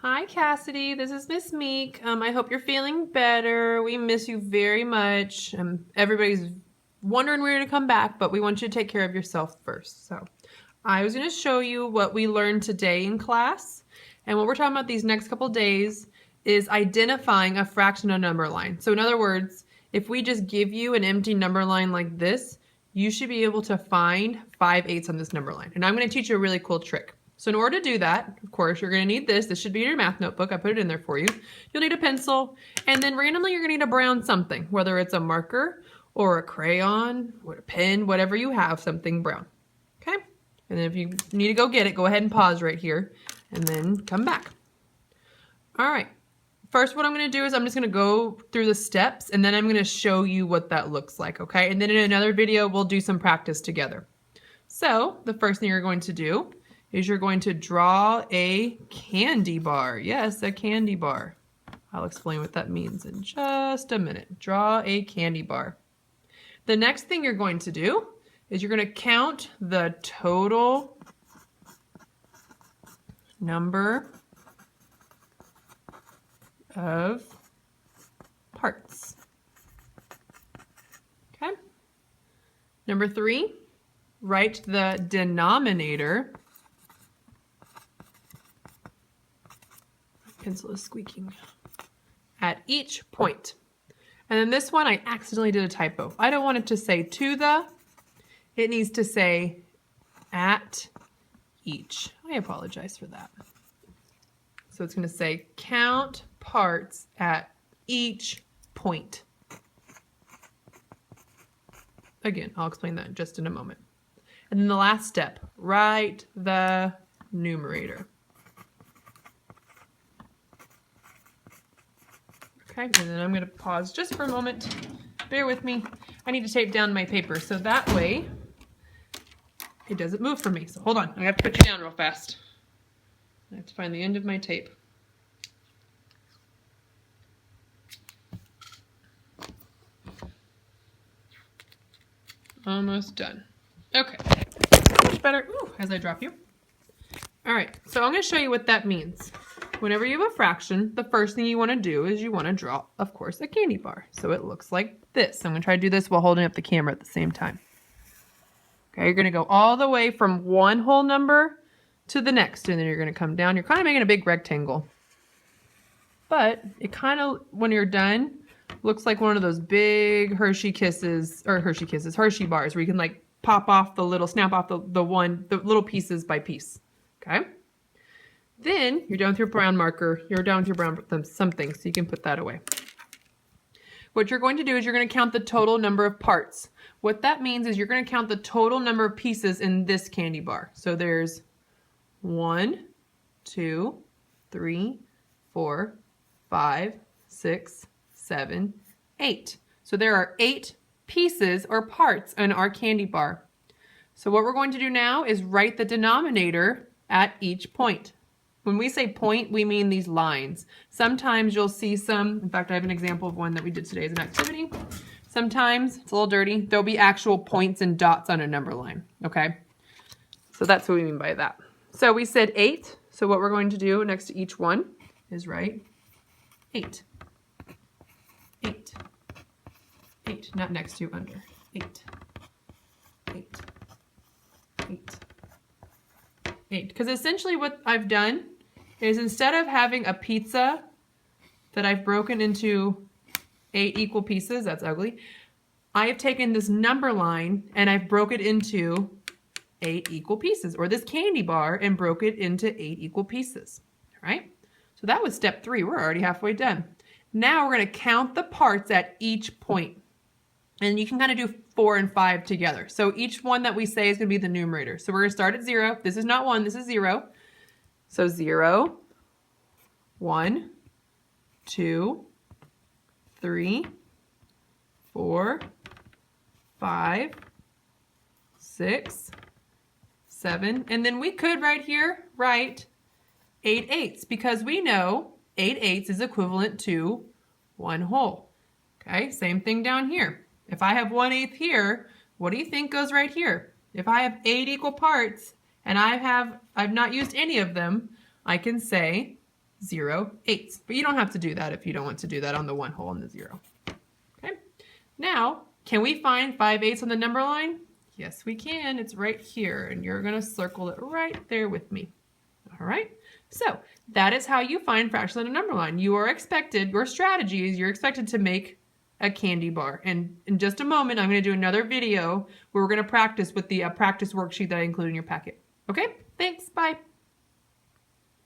Hi, Cassidy. This is Miss Meek. I hope you're feeling better. We miss you very much. Everybody's wondering where to come back, but we want you to take care of yourself first. So I was going to show you what we learned today in class. And what we're talking about these next couple days is identifying a fraction of number line. So in other words, if we just give you an empty number line like this, you should be able to find 5/8 on this number line. And I'm going to teach you a really cool trick. So in order to do that, of course, you're going to need this. This should be in your math notebook. I put it in there for you. You'll need a pencil, and then randomly you're going to need a brown something, whether it's a marker or a crayon or a pen, whatever you have, something brown. Okay? And then if you need to go get it, go ahead and pause right here and then come back. All right. First, what I'm going to do is I'm just going to go through the steps, and then I'm going to show you what that looks like, okay? And then in another video, we'll do some practice together. So the first thing you're going to do is you're going to draw a candy bar. Yes, a candy bar. I'll explain what that means in just a minute. Draw a candy bar. The next thing you're going to do is you're going to count the total number of parts. Okay. Number 3, write the denominator. Pencil is squeaking. At each point. And then this one, I accidentally did a typo. I don't want it to say to the. It needs to say at each. I apologize for that. So it's going to say count parts at each point. Again, I'll explain that just in a moment. And then the last step, write the numerator. Okay, and then I'm going to pause just for a moment. Bear with me. I need to tape down my paper so that way it doesn't move for me. So hold on, I have to put you down real fast. I have to find the end of my tape. Almost done. Okay, much better. Ooh, as I drop you. All right, so I'm going to show you what that means. Whenever you have a fraction, the first thing you want to do is you want to draw, of course, a candy bar. So it looks like this. I'm going to try to do this while holding up the camera at the same time. Okay, you're going to go all the way from one whole number to the next, and then you're going to come down. You're kind of making a big rectangle. But it kind of, when you're done, looks like one of those big Hershey bars where you can like pop off the little, snap off the little pieces by piece. Okay? Then you're done with your brown marker. You're done with your brown something, so you can put that away. What you're going to do is you're going to count the total number of parts. What that means is you're going to count the total number of pieces in this candy bar. So there's 1, 2, 3, 4, 5, 6, 7, 8. So there are 8 pieces or parts in our candy bar. So what we're going to do now is write the denominator at each point. When we say point, we mean these lines. Sometimes you'll see some, in fact, I have an example of one that we did today as an activity. Sometimes, it's a little dirty, there'll be actual points and dots on a number line, okay? So that's what we mean by that. So we said 8, so what we're going to do next to each one is write 8. 8. 8, not next to, under. 8. 8. 8. 8. Because essentially what I've done is instead of having a pizza that I've broken into 8 equal pieces, that's ugly, I have taken this number line and I've broke it into 8 equal pieces, or this candy bar and broke it into 8 equal pieces. All right? So that was step 3. We're already halfway done. Now we're going to count the parts at each point. And you can kind of do 4 and 5 together. So each one that we say is going to be the numerator. So we're going to start at 0. This is not 1, this is 0. So 0, 1, 2, 3, 4, 5, 6, 7. And then we could right here write 8/8 because we know 8/8 is equivalent to 1 whole. Okay, same thing down here. If I have 1/8 here, what do you think goes right here? If I have 8 equal parts and I've not used any of them, I can say 0/8. But you don't have to do that if you don't want to do that on the 1 hole and the 0. Okay. Now, can we find 5/8 on the number line? Yes, we can. It's right here, and you're going to circle it right there with me. All right. So that is how you find fractions on a number line. You are expected, your strategy is you're expected to make a candy bar. And in just a moment, I'm going to do another video where we're going to practice with the practice worksheet that I include in your packet. Okay, thanks. Bye.